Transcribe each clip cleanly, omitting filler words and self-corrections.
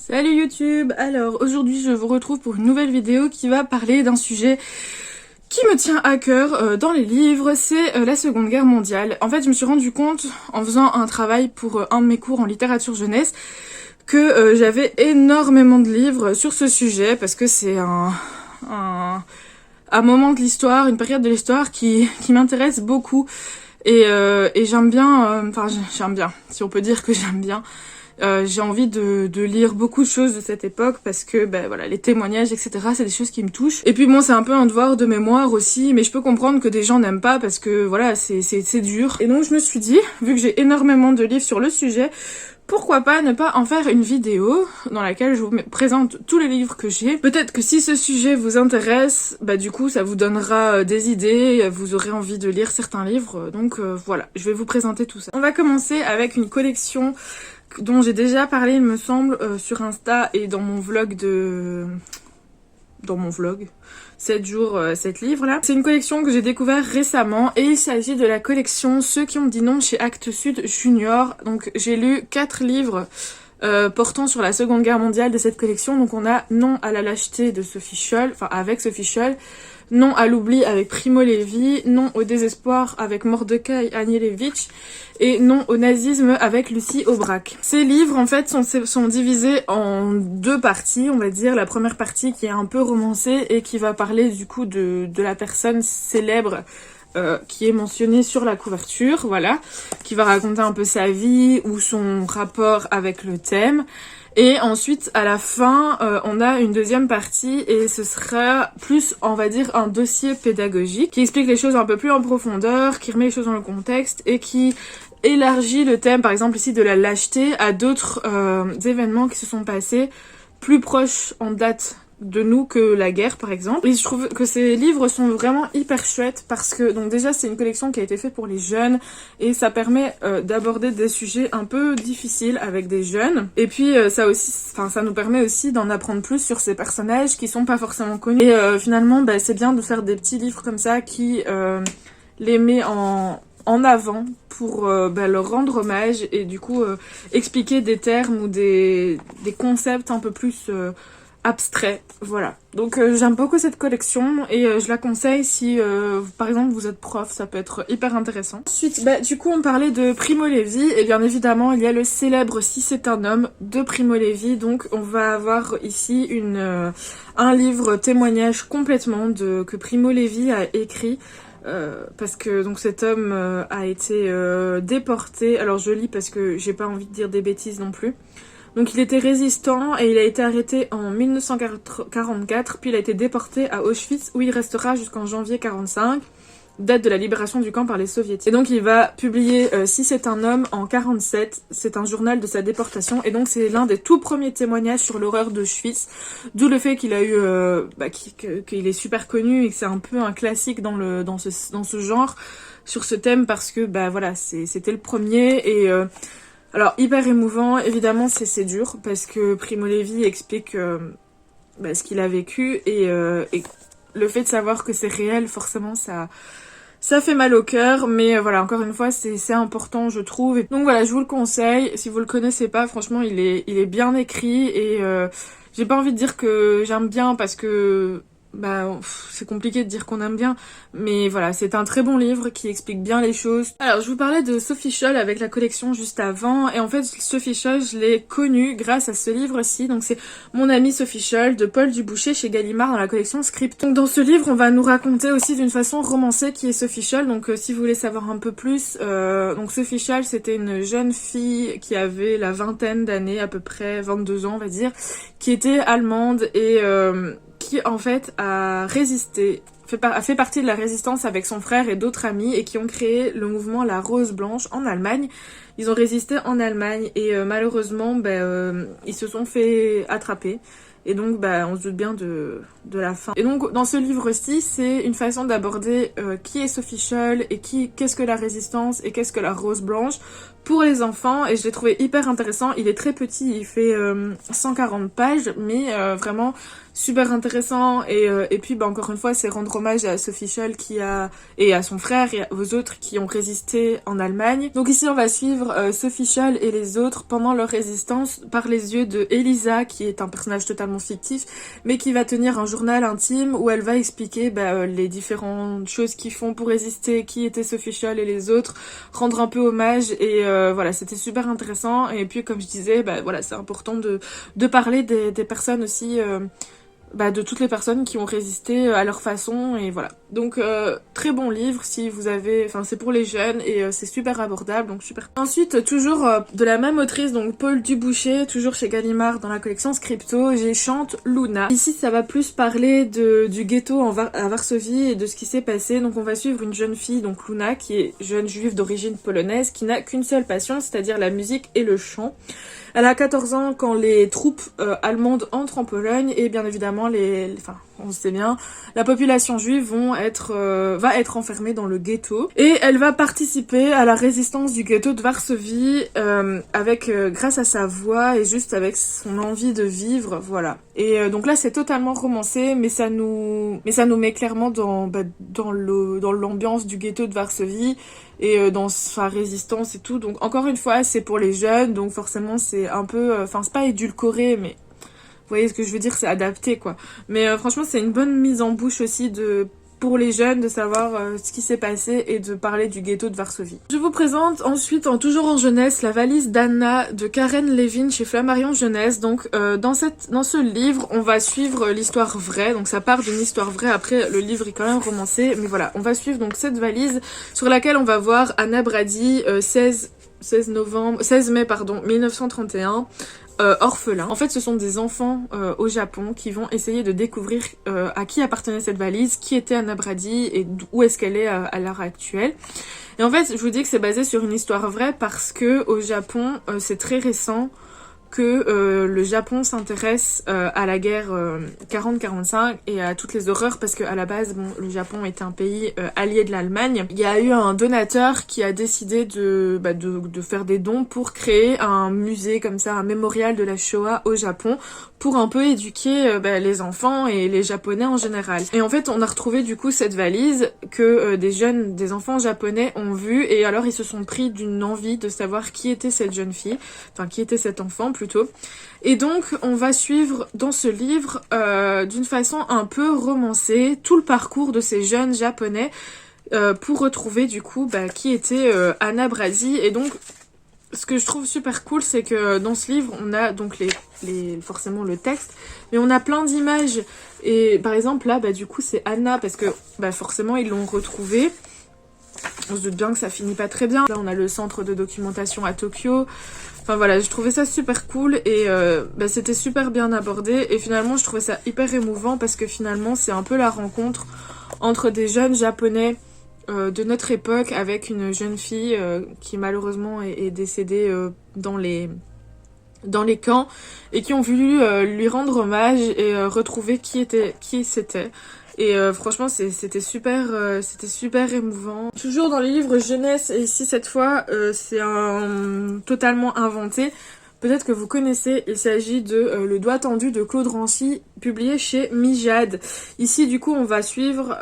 Salut YouTube. Alors aujourd'hui je vous retrouve pour une nouvelle vidéo qui va parler d'un sujet qui me tient à cœur dans les livres, c'est la Seconde Guerre mondiale. En fait je me suis rendu compte en faisant un travail pour un de mes cours en littérature jeunesse que j'avais énormément de livres sur ce sujet parce que c'est un moment de l'histoire, une période de l'histoire qui m'intéresse beaucoup et j'aime bien, j'aime bien, si on peut dire que j'aime bien. J'ai envie de lire beaucoup de choses de cette époque parce que voilà, les témoignages etc, c'est des choses qui me touchent. Et puis bon, c'est un peu un devoir de mémoire aussi, mais je peux comprendre que des gens n'aiment pas parce que voilà, c'est dur. Et donc je me suis dit, vu que j'ai énormément de livres sur le sujet, pourquoi pas ne pas en faire une vidéo dans laquelle je vous présente tous les livres que j'ai. Peut-être que si ce sujet vous intéresse, du coup ça vous donnera des idées, vous aurez envie de lire certains livres, donc voilà, je vais vous présenter tout ça. On va commencer avec une collection dont j'ai déjà parlé il me semble sur Insta et dans mon vlog 7 jours, 7 livres là. C'est une collection que j'ai découvert récemment et il s'agit de la collection Ceux qui ont dit non chez Actes Sud Junior. Donc j'ai lu 4 livres portant sur la Seconde Guerre mondiale de cette collection. Donc on a Non à la lâcheté de Sophie Scholl, enfin avec Sophie Scholl, Non à l'oubli avec Primo Levi, Non au désespoir avec Mordecai Anielewicz et Non au nazisme avec Lucie Aubrac. Ces livres en fait sont divisés en 2 parties, on va dire. La première partie qui est un peu romancée et qui va parler du coup de la personne célèbre qui est mentionnée sur la couverture, voilà, qui va raconter un peu sa vie ou son rapport avec le thème. Et ensuite, à la fin, on a une deuxième partie et ce sera plus, on va dire, un dossier pédagogique qui explique les choses un peu plus en profondeur, qui remet les choses dans le contexte et qui élargit le thème, par exemple ici de la lâcheté, à d'autres événements qui se sont passés plus proches en date de nous que la guerre par exemple. Et je trouve que ces livres sont vraiment hyper chouettes parce que donc déjà c'est une collection qui a été faite pour les jeunes et ça permet d'aborder des sujets un peu difficiles avec des jeunes et puis ça nous permet aussi d'en apprendre plus sur ces personnages qui sont pas forcément connus et finalement c'est bien de faire des petits livres comme ça qui les met en avant pour leur rendre hommage et du coup expliquer des termes ou des concepts un peu plus abstrait, voilà. Donc j'aime beaucoup cette collection et je la conseille si par exemple vous êtes prof, ça peut être hyper intéressant. Ensuite, du coup on parlait de Primo Levi et bien évidemment il y a le célèbre Si c'est un homme de Primo Levi. Donc on va avoir ici un livre témoignage complètement que Primo Levi a écrit. Parce que donc cet homme a été déporté. Alors je lis parce que j'ai pas envie de dire des bêtises non plus. Donc il était résistant et il a été arrêté en 1944, puis il a été déporté à Auschwitz où il restera jusqu'en janvier 45, date de la libération du camp par les soviétiques. Et donc il va publier Si c'est un homme en 47, c'est un journal de sa déportation et donc c'est l'un des tout premiers témoignages sur l'horreur d'Auschwitz, d'où le fait qu'il a eu qu'il est super connu et que c'est un peu un classique dans ce genre sur ce thème parce que voilà, c'était le premier et alors hyper émouvant, évidemment c'est dur parce que Primo Levi explique ce qu'il a vécu et le fait de savoir que c'est réel, forcément ça fait mal au cœur, mais voilà, encore une fois c'est important je trouve. Et donc voilà, je vous le conseille, si vous le connaissez pas, franchement il est bien écrit et j'ai pas envie de dire que j'aime bien parce que c'est compliqué de dire qu'on aime bien, mais voilà, c'est un très bon livre qui explique bien les choses. Alors, je vous parlais de Sophie Scholl avec la collection juste avant, et en fait, Sophie Scholl, je l'ai connue grâce à ce livre-ci, donc c'est Mon amie Sophie Scholl de Paul Duboucher chez Gallimard dans la collection Script. Donc dans ce livre, on va nous raconter aussi d'une façon romancée qui est Sophie Scholl, donc si vous voulez savoir un peu plus, donc Sophie Scholl, c'était une jeune fille qui avait la vingtaine d'années, à peu près 22 ans on va dire, qui était allemande et qui en fait a résisté, a fait partie de la résistance avec son frère et d'autres amis et qui ont créé le mouvement La Rose Blanche en Allemagne. Ils ont résisté en Allemagne et malheureusement ils se sont fait attraper et donc on se doute bien de la fin. Et donc dans ce livre-ci, c'est une façon d'aborder qui est Sophie Scholl et qu'est-ce que la résistance et qu'est-ce que la Rose Blanche pour les enfants, et je l'ai trouvé hyper intéressant. Il est très petit, il fait 140 pages, mais vraiment super intéressant. Et puis encore une fois, c'est rendre hommage à Sophie Scholl et à son frère et aux autres qui ont résisté en Allemagne. Donc ici on va suivre suivre Sophie Scholl et les autres pendant leur résistance par les yeux de Elisa, qui est un personnage totalement fictif, mais qui va tenir un journal intime où elle va expliquer les différentes choses qu'ils font pour résister, qui était Sophie Scholl et les autres, rendre un peu hommage, et voilà, c'était super intéressant. Et puis comme je disais, voilà, c'est important de parler des personnes aussi, de toutes les personnes qui ont résisté à leur façon, et voilà. Donc très bon livre si vous avez, enfin c'est pour les jeunes, et c'est super abordable, donc super. Ensuite, toujours de la même autrice, donc Paul Duboucher, toujours chez Gallimard dans la collection Scripto, j'ai Chante Luna. Ici ça va plus parler du ghetto à Varsovie et de ce qui s'est passé. Donc on va suivre une jeune fille, donc Luna, qui est jeune juive d'origine polonaise, qui n'a qu'une seule passion, c'est-à-dire la musique et le chant. Elle a 14 ans quand les troupes allemandes entrent en Pologne, et bien évidemment on sait bien, la population juive va être enfermée dans le ghetto, et elle va participer à la résistance du ghetto de Varsovie grâce à sa voix et juste avec son envie de vivre, voilà. Et donc là c'est totalement romancé, mais ça nous met clairement dans l'ambiance du ghetto de Varsovie et dans sa résistance et tout. Donc encore une fois, c'est pour les jeunes, donc forcément c'est un peu, c'est pas édulcoré, mais vous voyez ce que je veux dire, c'est adapté quoi. Mais franchement c'est une bonne mise en bouche aussi pour les jeunes de savoir ce qui s'est passé et de parler du ghetto de Varsovie. Je vous présente ensuite, toujours en jeunesse, La valise d'Anna de Karen Levin chez Flammarion Jeunesse. Donc dans ce livre, on va suivre l'histoire vraie, donc ça part d'une histoire vraie, après le livre est quand même romancé, mais voilà, on va suivre donc cette valise sur laquelle on va voir Anna Brady, 16 mai 1931, orphelins. En fait, ce sont des enfants au Japon qui vont essayer de découvrir à qui appartenait cette valise, qui était Anna Brady et où est-ce qu'elle est à l'heure actuelle. Et en fait, je vous dis que c'est basé sur une histoire vraie parce que au Japon, c'est très récent que le Japon s'intéresse à la guerre 40-45 et à toutes les horreurs, parce qu'à la base, le Japon était un pays allié de l'Allemagne. Il y a eu un donateur qui a décidé de faire des dons pour créer un musée comme ça, un mémorial de la Shoah au Japon, pour un peu éduquer les enfants et les Japonais en général. Et en fait, on a retrouvé du coup cette valise que des enfants japonais ont vue, et alors ils se sont pris d'une envie de savoir qui était cette jeune fille, enfin qui était cet enfant plutôt. Et donc on va suivre dans ce livre d'une façon un peu romancée tout le parcours de ces jeunes japonais pour retrouver du coup qui était Anna Brady. Et donc ce que je trouve super cool, c'est que dans ce livre, on a donc forcément le texte, mais on a plein d'images. Et par exemple, là, du coup, c'est Anna, parce que forcément, ils l'ont retrouvée. On se doute bien que ça finit pas très bien. Là, on a le centre de documentation à Tokyo. Enfin voilà, je trouvais ça super cool, et c'était super bien abordé. Et finalement, je trouvais ça hyper émouvant, parce que finalement, c'est un peu la rencontre entre des jeunes japonais de notre époque avec une jeune fille qui malheureusement est décédée dans les camps, et qui ont voulu lui rendre hommage et retrouver qui c'était. Et franchement c'était super émouvant. Toujours dans les livres jeunesse, et ici cette fois c'est totalement inventé. Peut-être que vous connaissez, il s'agit de Le doigt tendu de Claude Rancy, publié chez Mijade. Ici, du coup, on va suivre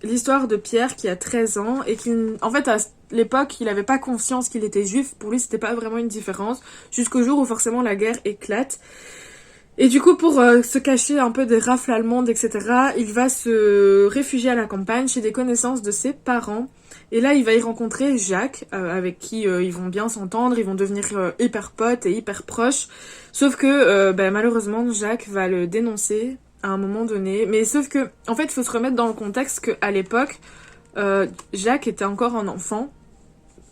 l'histoire de Pierre qui a 13 ans et qui, en fait, à l'époque, il n'avait pas conscience qu'il était juif. Pour lui, c'était pas vraiment une différence, jusqu'au jour où forcément la guerre éclate. Et du coup, pour se cacher un peu des rafles allemandes, etc., il va se réfugier à la campagne chez des connaissances de ses parents. Et là, il va y rencontrer Jacques, avec qui ils vont bien s'entendre, ils vont devenir hyper potes et hyper proches. Sauf que, malheureusement, Jacques va le dénoncer à un moment donné. Mais sauf que, en fait, il faut se remettre dans le contexte qu'à l'époque, Jacques était encore un enfant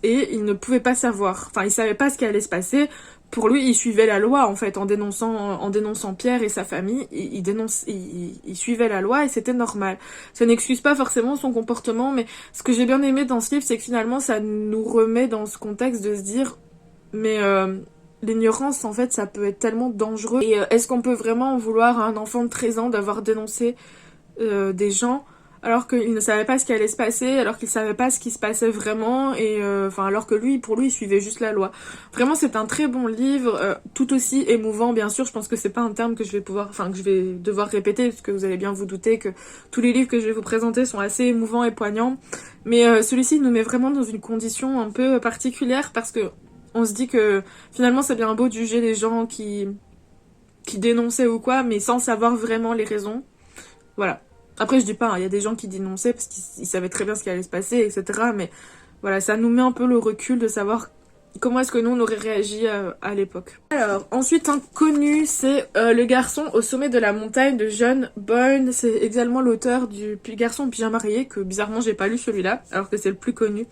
et il ne pouvait pas savoir. Enfin, il savait pas ce qui allait se passer. Pour lui, il suivait la loi, en fait, en dénonçant Pierre et sa famille, il suivait la loi et c'était normal. Ça n'excuse pas forcément son comportement, mais ce que j'ai bien aimé dans ce livre, c'est que finalement, ça nous remet dans ce contexte de se dire, mais l'ignorance, en fait, ça peut être tellement dangereux. Et est-ce qu'on peut vraiment en vouloir à un enfant de 13 ans d'avoir dénoncé des gens alors qu'il ne savait pas ce qui allait se passer, alors qu'il savait pas ce qui se passait vraiment, et alors que pour lui, il suivait juste la loi. Vraiment, c'est un très bon livre, tout aussi émouvant, bien sûr. Je pense que c'est pas un terme que je vais devoir répéter, parce que vous allez bien vous douter que tous les livres que je vais vous présenter sont assez émouvants et poignants. Mais celui-ci nous met vraiment dans une condition un peu particulière, parce que on se dit que finalement c'est bien beau de juger les gens qui dénonçaient ou quoi, mais sans savoir vraiment les raisons. Voilà. Après je dis pas, il y a des gens qui dénonçaient parce qu'ils savaient très bien ce qui allait se passer, etc. Mais voilà, ça nous met un peu le recul de savoir comment est-ce que nous on aurait réagi à l'époque. Alors, ensuite inconnu, c'est Le garçon au sommet de la montagne de John Boyne. C'est également l'auteur du Garçon bien marié, que bizarrement j'ai pas lu celui-là, alors que c'est le plus connu.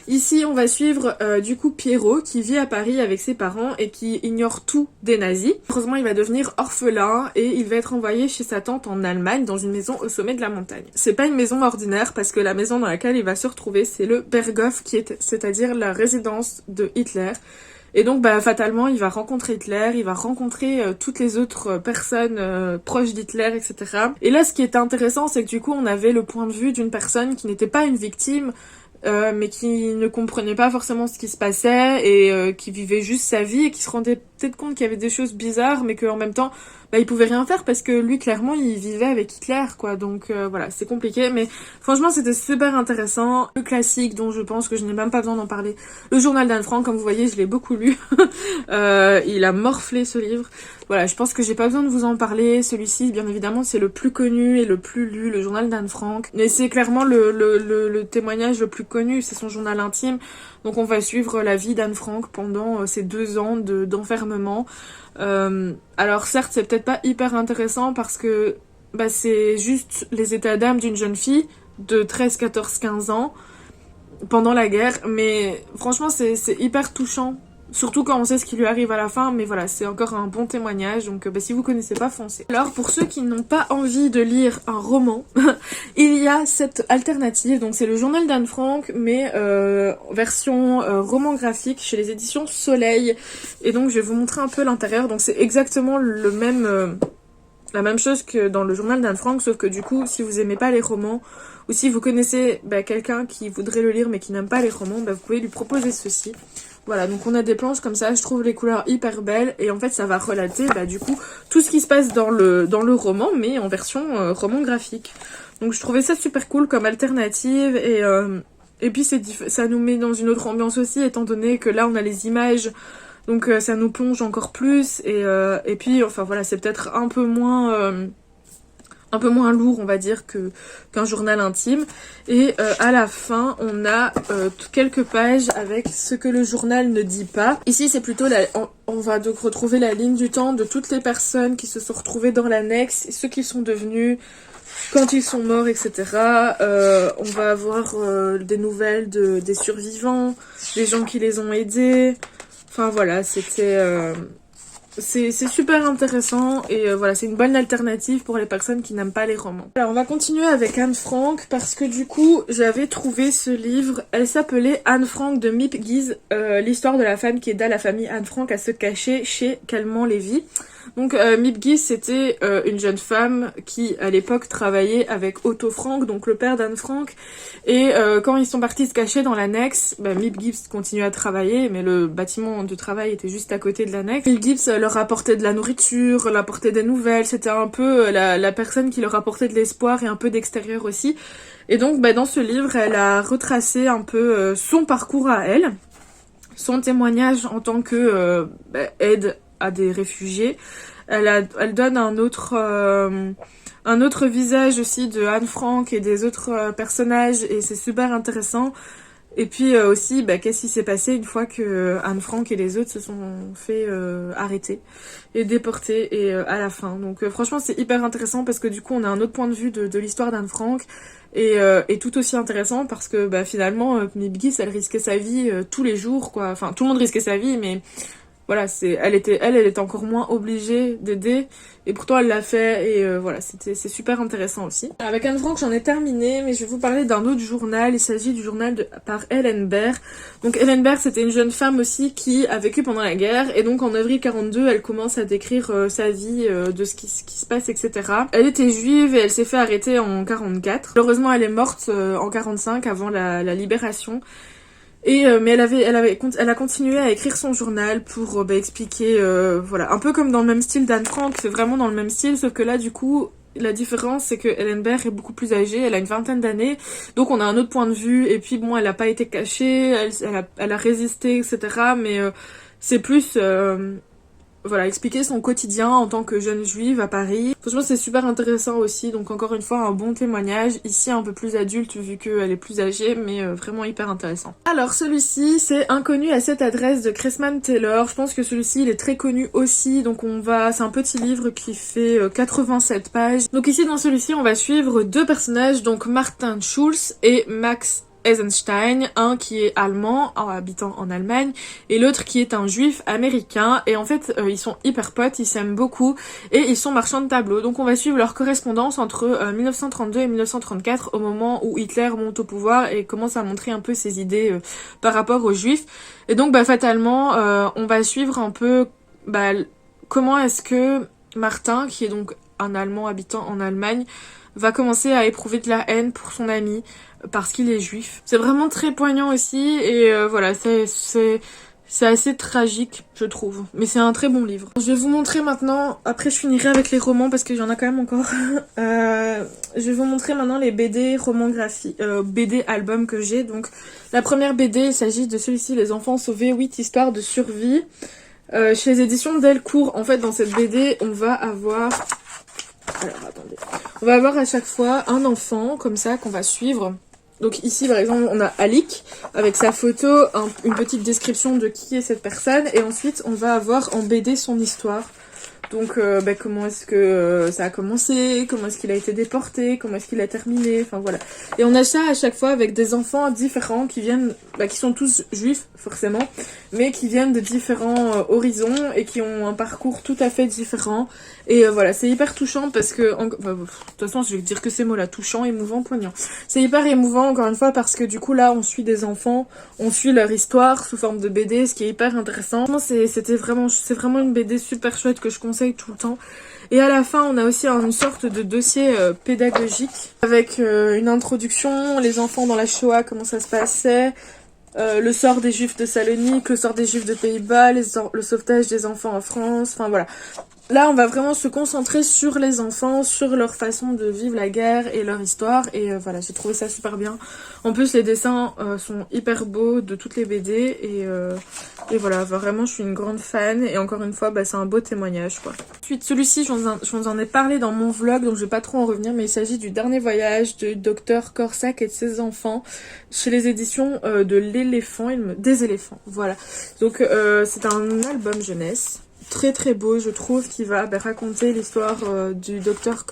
Ici, on va suivre du coup Pierrot qui vit à Paris avec ses parents et qui ignore tout des nazis. Heureusement, il va devenir orphelin et il va être envoyé chez sa tante en Allemagne dans une maison au sommet de la montagne. C'est pas une maison ordinaire parce que la maison dans laquelle il va se retrouver, c'est le Berghof, c'est-à-dire la résidence de Hitler. Et donc bah fatalement il va rencontrer Hitler, il va rencontrer toutes les autres personnes proches d'Hitler, etc. Et là ce qui était intéressant, c'est que du coup on avait le point de vue d'une personne qui n'était pas une victime, mais qui ne comprenait pas forcément ce qui se passait et qui vivait juste sa vie et qui se rendait peut-être compte qu'il y avait des choses bizarres, mais qu'en même temps bah il pouvait rien faire parce que lui clairement il vivait avec Hitler quoi, donc voilà, c'est compliqué, mais franchement c'était super intéressant. Le classique dont je pense que je n'ai même pas besoin d'en parler, le journal d'Anne Frank, comme vous voyez je l'ai beaucoup lu. Il a morflé ce livre. Voilà, je pense que j'ai pas besoin de vous en parler. Celui-ci, bien évidemment, c'est le plus connu et le plus lu, le journal d'Anne Frank. Mais c'est clairement le témoignage le plus connu, c'est son journal intime. Donc on va suivre la vie d'Anne Frank pendant ces 2 ans d'enfermement. Alors certes, c'est peut-être pas hyper intéressant parce que bah, c'est juste les états d'âme d'une jeune fille de 13, 14, 15 ans pendant la guerre. Mais franchement, c'est hyper touchant. Surtout quand on sait ce qui lui arrive à la fin, mais voilà, c'est encore un bon témoignage, donc bah, si vous connaissez pas, foncez. Alors pour ceux qui n'ont pas envie de lire un roman, il y a cette alternative, donc c'est le journal d'Anne Frank, mais version roman graphique chez les éditions Soleil, et donc je vais vous montrer un peu l'intérieur, donc c'est exactement le même... la même chose que dans le journal d'Anne Frank, sauf que du coup, si vous aimez pas les romans, ou si vous connaissez bah, quelqu'un qui voudrait le lire mais qui n'aime pas les romans, bah, vous pouvez lui proposer ceci. Voilà, donc on a des planches comme ça, je trouve les couleurs hyper belles, et en fait ça va relater bah, du coup tout ce qui se passe dans le roman, mais en version roman graphique. Donc je trouvais ça super cool comme alternative, et puis ça nous met dans une autre ambiance aussi, étant donné que là on a les images, donc ça nous plonge encore plus, et puis enfin voilà, c'est peut-être un peu moins lourd on va dire qu'un journal intime. Et à la fin on a quelques pages avec ce que le journal ne dit pas. Ici c'est plutôt on va donc retrouver la ligne du temps de toutes les personnes qui se sont retrouvées dans l'annexe, ce qu'ils sont devenus quand ils sont morts, etc. On va avoir des nouvelles des survivants, des gens qui les ont aidés. Enfin voilà, c'est super intéressant, et voilà, c'est une bonne alternative pour les personnes qui n'aiment pas les romans. Alors on va continuer avec Anne Frank, parce que du coup j'avais trouvé ce livre. Elle s'appelait Anne Frank de Miep Gies, l'histoire de la femme qui aida la famille Anne Frank à se cacher chez Calment-Lévy. Donc Miep Gies c'était une jeune femme qui à l'époque travaillait avec Otto Frank, donc le père d'Anne Frank, et quand ils sont partis se cacher dans l'annexe, Miep Gies continuait à travailler, mais le bâtiment de travail était juste à côté de l'annexe. Miep Gies leur apportait de la nourriture, leur apportait des nouvelles, c'était un peu la personne qui leur apportait de l'espoir et un peu d'extérieur aussi. Et donc dans ce livre elle a retracé un peu son parcours à elle, son témoignage en tant que aide à des réfugiés. Elle donne un autre visage aussi de Anne Frank et des autres personnages, et c'est super intéressant. Et puis aussi, qu'est-ce qui s'est passé une fois que Anne Frank et les autres se sont fait arrêter et déporter, et à la fin. Donc franchement c'est hyper intéressant parce que du coup on a un autre point de vue de l'histoire d'Anne Frank, et tout aussi intéressant parce que finalement Miep Gies elle risquait sa vie tous les jours quoi. Enfin tout le monde risquait sa vie, mais voilà, elle était encore moins obligée d'aider, et pourtant elle l'a fait, et voilà, c'est super intéressant aussi. Avec Anne Frank j'en ai terminé, mais je vais vous parler d'un autre journal. Il s'agit du journal par Ellen Baer. Donc Ellen Baer c'était une jeune femme aussi qui a vécu pendant la guerre, et donc en avril 42 elle commence à décrire sa vie, de ce qui se passe, etc. Elle était juive et elle s'est fait arrêter en 44. Malheureusement elle est morte en 45 avant la libération. Mais elle a continué à écrire son journal pour expliquer, voilà, un peu comme dans le même style d'Anne Frank, c'est vraiment dans le même style, sauf que là du coup la différence c'est que Ellen Baer est beaucoup plus âgée, elle a une vingtaine d'années, donc on a un autre point de vue, et puis bon, elle a pas été cachée, elle a résisté, etc. Mais c'est plus... voilà, expliquer son quotidien en tant que jeune juive à Paris. Franchement, c'est super intéressant aussi, donc encore une fois, un bon témoignage. Ici, un peu plus adulte, vu qu'elle est plus âgée, mais vraiment hyper intéressant. Alors, celui-ci, c'est Inconnu à cette adresse de Cressman Taylor. Je pense que celui-ci, il est très connu aussi, donc c'est un petit livre qui fait 87 pages. Donc ici, dans celui-ci, on va suivre deux personnages, donc Martin Schulz et Max Eisenstein, un qui est allemand, habitant en Allemagne, et l'autre qui est un juif américain, et en fait ils sont hyper potes, ils s'aiment beaucoup, et ils sont marchands de tableaux. Donc on va suivre leur correspondance entre 1932 et 1934, au moment où Hitler monte au pouvoir et commence à montrer un peu ses idées par rapport aux juifs. Et donc fatalement on va suivre un peu comment est-ce que Martin, qui est donc un Allemand habitant en Allemagne, va commencer à éprouver de la haine pour son ami parce qu'il est juif. C'est vraiment très poignant aussi, et voilà, c'est assez tragique, je trouve. Mais c'est un très bon livre. Je vais vous montrer maintenant, après je finirai avec les romans parce qu'il y en a quand même encore. Je vais vous montrer maintenant les BD romans graphiques, BD albums que j'ai. Donc la première BD, il s'agit de celui-ci, Les enfants sauvés, 8 histoires de survie. Chez les éditions Delcourt. En fait, dans cette BD, on va avoir... Alors, attendez. On va avoir à chaque fois un enfant, comme ça, qu'on va suivre. Donc ici, par exemple, on a Alik, avec sa photo, une petite description de qui est cette personne. Et ensuite, on va avoir en BD son histoire. Donc, comment est-ce que ça a commencé, comment est-ce qu'il a été déporté, comment est-ce qu'il a terminé, enfin voilà. Et on a ça à chaque fois avec des enfants différents qui viennent, qui sont tous juifs, forcément, mais qui viennent de différents horizons et qui ont un parcours tout à fait différent. Et voilà, c'est hyper touchant parce que, de toute façon, je vais dire que ces mots-là, touchant, émouvant, poignant. C'est hyper émouvant, encore une fois, parce que du coup, là, on suit des enfants, on suit leur histoire sous forme de BD, ce qui est hyper intéressant. C'est vraiment une BD super chouette que je conseille tout le temps. Et à la fin, on a aussi une sorte de dossier pédagogique avec une introduction, les enfants dans la Shoah, comment ça se passait, le sort des juifs de Salonique, le sort des juifs de Pays-Bas, le sauvetage des enfants en France, enfin voilà. Là, on va vraiment se concentrer sur les enfants, sur leur façon de vivre la guerre et leur histoire. Et voilà, j'ai trouvé ça super bien. En plus, les dessins sont hyper beaux de toutes les BD. Et voilà, vraiment, je suis une grande fan. Et encore une fois, c'est un beau témoignage, quoi. Ensuite, celui-ci, je vous en ai parlé dans mon vlog, donc je vais pas trop en revenir. Mais il s'agit du dernier voyage du docteur Corsac et de ses enfants chez les éditions de l'éléphant, des éléphants. Voilà. Donc, c'est un album jeunesse. Très très beau, je trouve, qui va raconter l'histoire du docteur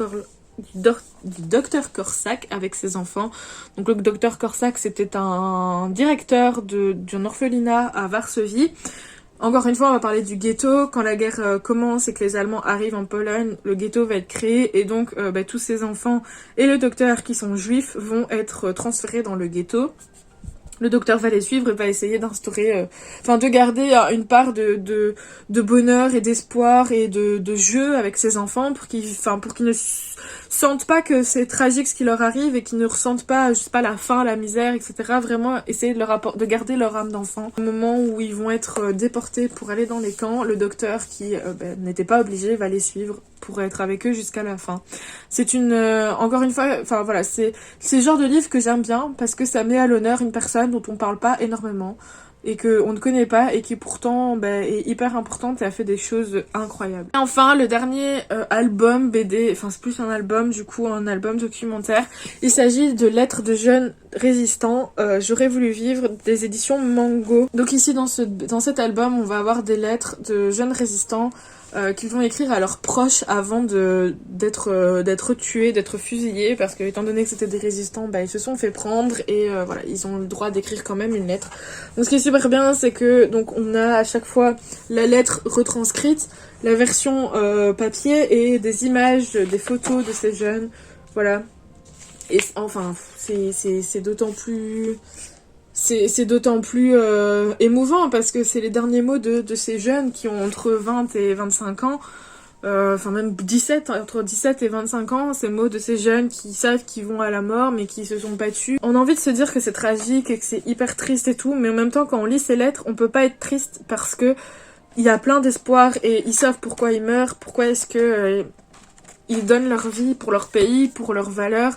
Corsac avec ses enfants. Donc le docteur Corsac, c'était un directeur d'un orphelinat à Varsovie. Encore une fois, on va parler du ghetto. Quand la guerre commence et que les Allemands arrivent en Pologne, le ghetto va être créé, et donc tous ces enfants et le docteur qui sont juifs vont être transférés dans le ghetto. Le docteur va les suivre et va essayer d'instaurer, de garder une part de bonheur et d'espoir et de jeu avec ses enfants pour qu'ils ne sentent pas que c'est tragique ce qui leur arrive et qu'ils ne ressentent pas, la faim, la misère, etc. Vraiment essayer de garder leur âme d'enfant. Au moment où ils vont être déportés pour aller dans les camps, le docteur qui n'était pas obligé va les suivre pour être avec eux jusqu'à la fin. C'est encore une fois, c'est le genre de livre que j'aime bien parce que ça met à l'honneur une personne dont on parle pas énormément et qu'on ne connaît pas et qui pourtant est hyper importante et a fait des choses incroyables. Et enfin, le dernier album BD, c'est plus un album, du coup un album documentaire, il s'agit de Lettres de jeunes résistants, j'aurais voulu vivre, des éditions Mango. Donc ici dans cet album, on va avoir des lettres de jeunes résistants qu'ils vont écrire à leurs proches avant d'être tués, d'être fusillés, parce que étant donné que c'était des résistants, ils se sont fait prendre et voilà, ils ont le droit d'écrire quand même une lettre. Donc ce qui est super bien, c'est que donc on a à chaque fois la lettre retranscrite, la version papier et des images, des photos de ces jeunes, voilà. Et enfin, c'est d'autant plus... C'est d'autant plus émouvant parce que c'est les derniers mots de ces jeunes qui ont entre 20 et 25 ans, même 17, entre 17 et 25 ans, ces mots de ces jeunes qui savent qu'ils vont à la mort mais qui se sont battus. On a envie de se dire que c'est tragique et que c'est hyper triste et tout, mais en même temps quand on lit ces lettres, on peut pas être triste parce que il y a plein d'espoir et ils savent pourquoi ils meurent, pourquoi est-ce que ils donnent leur vie pour leur pays, pour leurs valeurs,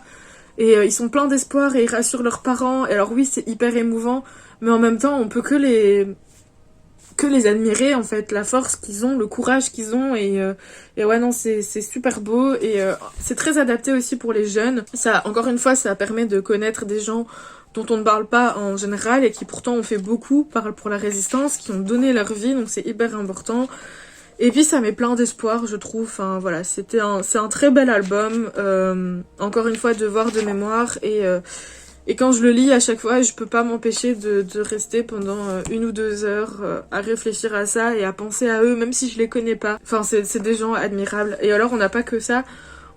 et ils sont pleins d'espoir et ils rassurent leurs parents. Et alors oui, c'est hyper émouvant, mais en même temps, on peut que les admirer, en fait, la force qu'ils ont, le courage qu'ils ont, et ouais, non, c'est super beau, et c'est très adapté aussi pour les jeunes. Ça, encore une fois, ça permet de connaître des gens dont on ne parle pas en général, et qui pourtant ont fait beaucoup pour la résistance, qui ont donné leur vie, donc c'est hyper important. Et puis ça met plein d'espoir, je trouve. Enfin voilà, c'est un très bel album. Encore une fois, devoir de mémoire, et quand je le lis à chaque fois, je peux pas m'empêcher de rester pendant 1 ou 2 heures à réfléchir à ça et à penser à eux, même si je les connais pas. Enfin, c'est des gens admirables. Et alors, on n'a pas que ça.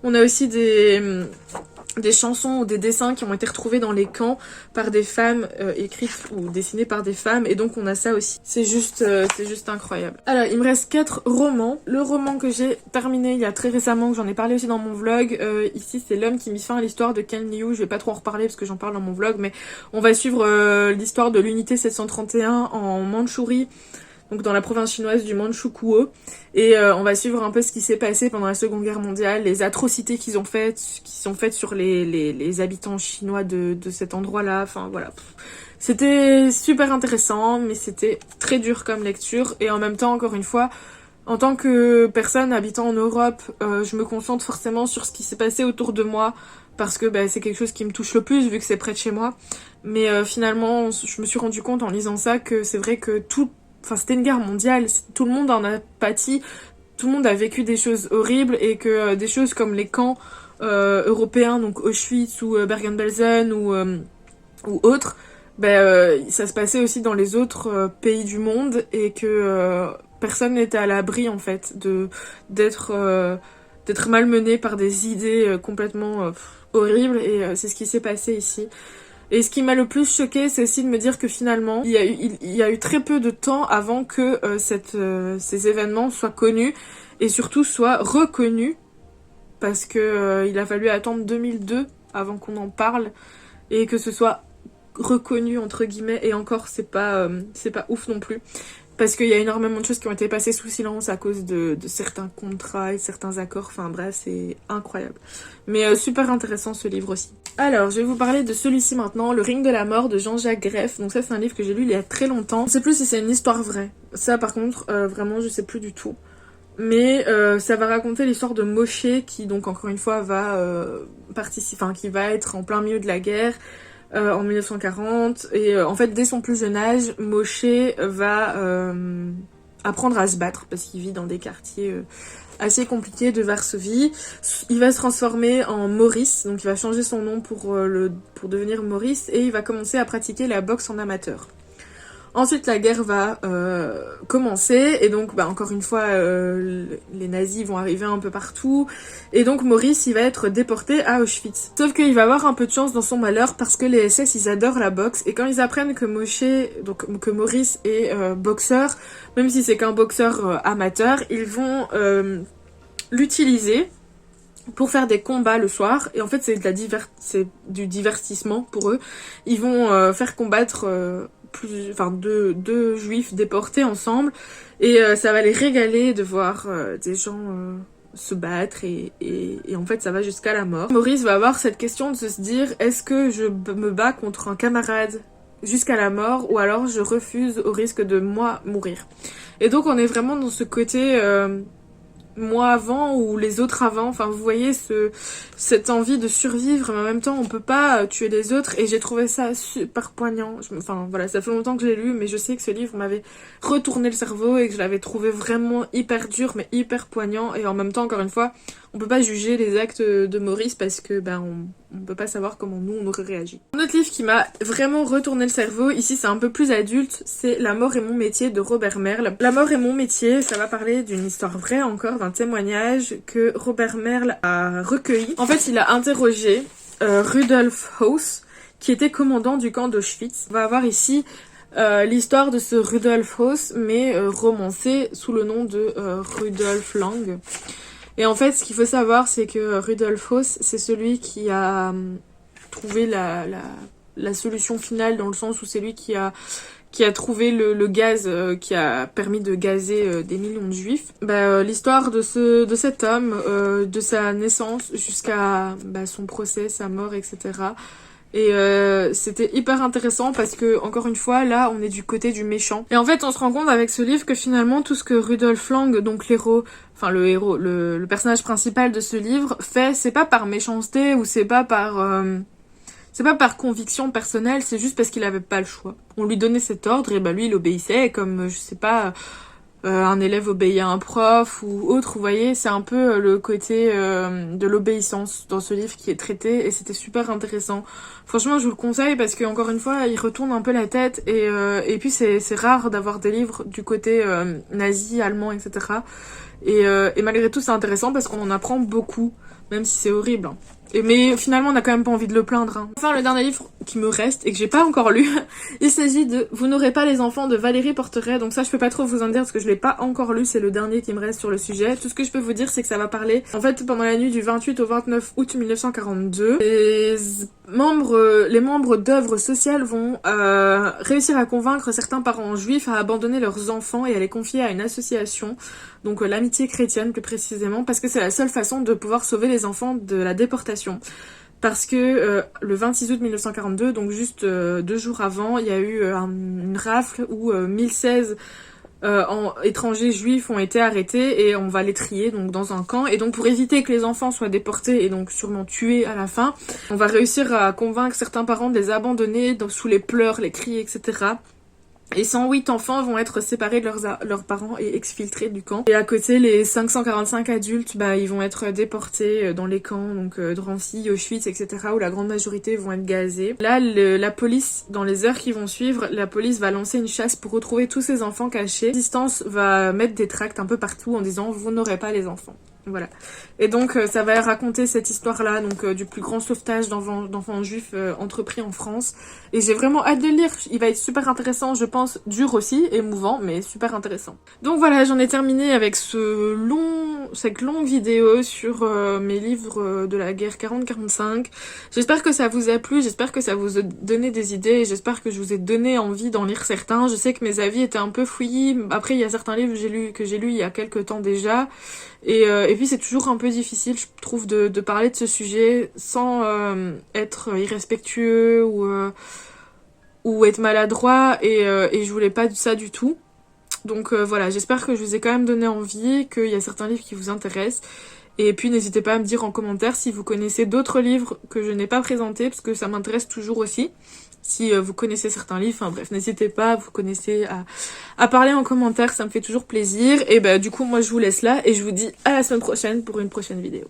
On a aussi des chansons ou des dessins qui ont été retrouvés dans les camps par des femmes, écrites ou dessinées par des femmes, et donc on a ça aussi. C'est juste incroyable. Alors, il me reste 4 romans. Le roman que j'ai terminé il y a très récemment, que j'en ai parlé aussi dans mon vlog, ici c'est L'homme qui mit fin à l'histoire de Ken Liu. Je vais pas trop en reparler parce que j'en parle dans mon vlog, mais on va suivre l'histoire de l'unité 731 en Mandchourie, donc dans la province chinoise du Manchukuo, et on va suivre un peu ce qui s'est passé pendant la Seconde Guerre mondiale, les atrocités qui sont faites sur les habitants chinois de cet endroit-là. Enfin voilà, c'était super intéressant, mais c'était très dur comme lecture, et en même temps, encore une fois, en tant que personne habitant en Europe, je me concentre forcément sur ce qui s'est passé autour de moi, parce que c'est quelque chose qui me touche le plus vu que c'est près de chez moi. Mais finalement, je me suis rendu compte en lisant ça que c'est vrai que c'était une guerre mondiale, tout le monde en a pâti, tout le monde a vécu des choses horribles, et que des choses comme les camps européens, donc Auschwitz ou Bergen-Belsen ou autres, ça se passait aussi dans les autres pays du monde, et que personne n'était à l'abri, en fait, d'être malmené par des idées complètement horribles, et c'est ce qui s'est passé ici. Et ce qui m'a le plus choqué, c'est aussi de me dire que finalement, il y a eu très peu de temps avant que ces événements soient connus, et surtout soient reconnus, parce que il a fallu attendre 2002 avant qu'on en parle, et que ce soit reconnu entre guillemets, et encore c'est pas ouf non plus. Parce qu'il y a énormément de choses qui ont été passées sous silence à cause de certains contrats et certains accords. Enfin bref, c'est incroyable. Mais super intéressant ce livre aussi. Alors, je vais vous parler de celui-ci maintenant, Le Ring de la Mort de Jean-Jacques Greff. Donc ça, c'est un livre que j'ai lu il y a très longtemps. Je sais plus si c'est une histoire vraie. Ça, par contre, vraiment, je sais plus du tout. Mais ça va raconter l'histoire de Moshe, qui donc encore une fois qui va être en plein milieu de la guerre. En 1940, et en fait dès son plus jeune âge, Moshe va apprendre à se battre, parce qu'il vit dans des quartiers assez compliqués de Varsovie. Il va se transformer en Maurice, donc il va changer son nom pour devenir Maurice, et il va commencer à pratiquer la boxe en amateur. Ensuite, la guerre va commencer, et donc, encore une fois, les nazis vont arriver un peu partout, et donc Maurice, il va être déporté à Auschwitz. Sauf qu'il va avoir un peu de chance dans son malheur, parce que les SS, ils adorent la boxe, et quand ils apprennent que Maurice est boxeur, même si c'est qu'un boxeur amateur, ils vont l'utiliser pour faire des combats le soir, et en fait, c'est du divertissement pour eux. Ils vont faire combattre deux juifs déportés ensemble, et ça va les régaler de voir des gens se battre, et en fait ça va jusqu'à la mort. Maurice va avoir cette question de se dire, est-ce que je me bats contre un camarade jusqu'à la mort, ou alors je refuse au risque de moi mourir. Et donc on est vraiment dans ce côté moi avant ou les autres avant, enfin vous voyez cette envie de survivre, mais en même temps on peut pas tuer les autres, et j'ai trouvé ça super poignant. Enfin voilà, ça fait longtemps que je l'ai lu, mais je sais que ce livre m'avait retourné le cerveau, et que je l'avais trouvé vraiment hyper dur mais hyper poignant, et en même temps, encore une fois, on peut pas juger les actes de Maurice, parce que on peut pas savoir comment nous on aurait réagi. Un autre livre qui m'a vraiment retourné le cerveau, ici c'est un peu plus adulte, c'est La mort est mon métier de Robert Merle. La mort est mon métier, ça va parler d'une histoire vraie encore, d'un témoignage que Robert Merle a recueilli. En fait, il a interrogé Rudolf Höss, qui était commandant du camp d'Auschwitz. On va avoir ici l'histoire de ce Rudolf Höss, mais romancée sous le nom de Rudolf Lang. Et en fait, ce qu'il faut savoir, c'est que Rudolf Höss, c'est celui qui a trouvé la solution finale, dans le sens où c'est lui qui a qui a trouvé le gaz qui a permis de gazer des millions de juifs. L'histoire de cet homme, de sa naissance jusqu'à son procès, sa mort, etc. Et c'était hyper intéressant parce que, encore une fois, là, on est du côté du méchant. Et en fait, on se rend compte avec ce livre que finalement, tout ce que Rudolf Lang, donc le personnage principal de ce livre, fait, c'est pas par méchanceté ou c'est pas par conviction personnelle, c'est juste parce qu'il avait pas le choix. On lui donnait cet ordre et lui il obéissait comme, je sais pas, un élève obéit à un prof ou autre, vous voyez, c'est un peu le côté de l'obéissance dans ce livre qui est traité et c'était super intéressant. Franchement, je vous le conseille parce que encore une fois, il retourne un peu la tête et puis c'est rare d'avoir des livres du côté nazi, allemand, etc. Et malgré tout, c'est intéressant parce qu'on en apprend beaucoup, même si c'est horrible, hein. Mais finalement, on n'a quand même pas envie de le plaindre, hein. Enfin, le dernier livre qui me reste et que j'ai pas encore lu, il s'agit de Vous n'aurez pas les enfants de Valérie Porteret. Donc ça, je peux pas trop vous en dire parce que je l'ai pas encore lu, c'est le dernier qui me reste sur le sujet. Tout ce que je peux vous dire, c'est que ça va parler, en fait, pendant la nuit du 28 au 29 août 1942, les membres d'œuvres sociales vont réussir à convaincre certains parents juifs à abandonner leurs enfants et à les confier à une association, donc l'amitié chrétienne plus précisément, parce que c'est la seule façon de pouvoir sauver les enfants de la déportation. Parce que le 26 août 1942, donc juste 2 jours avant, il y a eu une rafle où 1016 étrangers juifs ont été arrêtés et on va les trier donc dans un camp. Et donc pour éviter que les enfants soient déportés et donc sûrement tués à la fin, on va réussir à convaincre certains parents de les abandonner sous les pleurs, les cris, etc. Et 108 enfants vont être séparés de leurs parents et exfiltrés du camp. Et à côté, les 545 adultes, ils vont être déportés dans les camps, donc Drancy, Auschwitz, etc., où la grande majorité vont être gazés. Là, la police, dans les heures qui vont suivre, la police va lancer une chasse pour retrouver tous ces enfants cachés. La résistance va mettre des tracts un peu partout en disant « Vous n'aurez pas les enfants ». Voilà. Et donc ça va raconter cette histoire-là, donc du plus grand sauvetage d'enfants juifs entrepris en France. Et j'ai vraiment hâte de le lire. Il va être super intéressant, je pense, dur aussi, émouvant, mais super intéressant. Donc voilà, j'en ai terminé avec cette longue vidéo sur mes livres de la guerre 40-45. J'espère que ça vous a plu, j'espère que ça vous a donné des idées, et j'espère que je vous ai donné envie d'en lire certains. Je sais que mes avis étaient un peu fouillis. Après, il y a certains livres que j'ai lus il y a quelques temps déjà. Et puis c'est toujours un peu difficile, je trouve, de parler de ce sujet sans être irrespectueux ou être maladroit, et je voulais pas ça du tout. Donc voilà, j'espère que je vous ai quand même donné envie, qu'il y a certains livres qui vous intéressent. Et puis n'hésitez pas à me dire en commentaire si vous connaissez d'autres livres que je n'ai pas présentés, parce que ça m'intéresse toujours aussi. Si vous connaissez certains livres, enfin bref, n'hésitez pas, vous connaissez, à parler en commentaire, ça me fait toujours plaisir. Et du coup, moi je vous laisse là et je vous dis à la semaine prochaine pour une prochaine vidéo.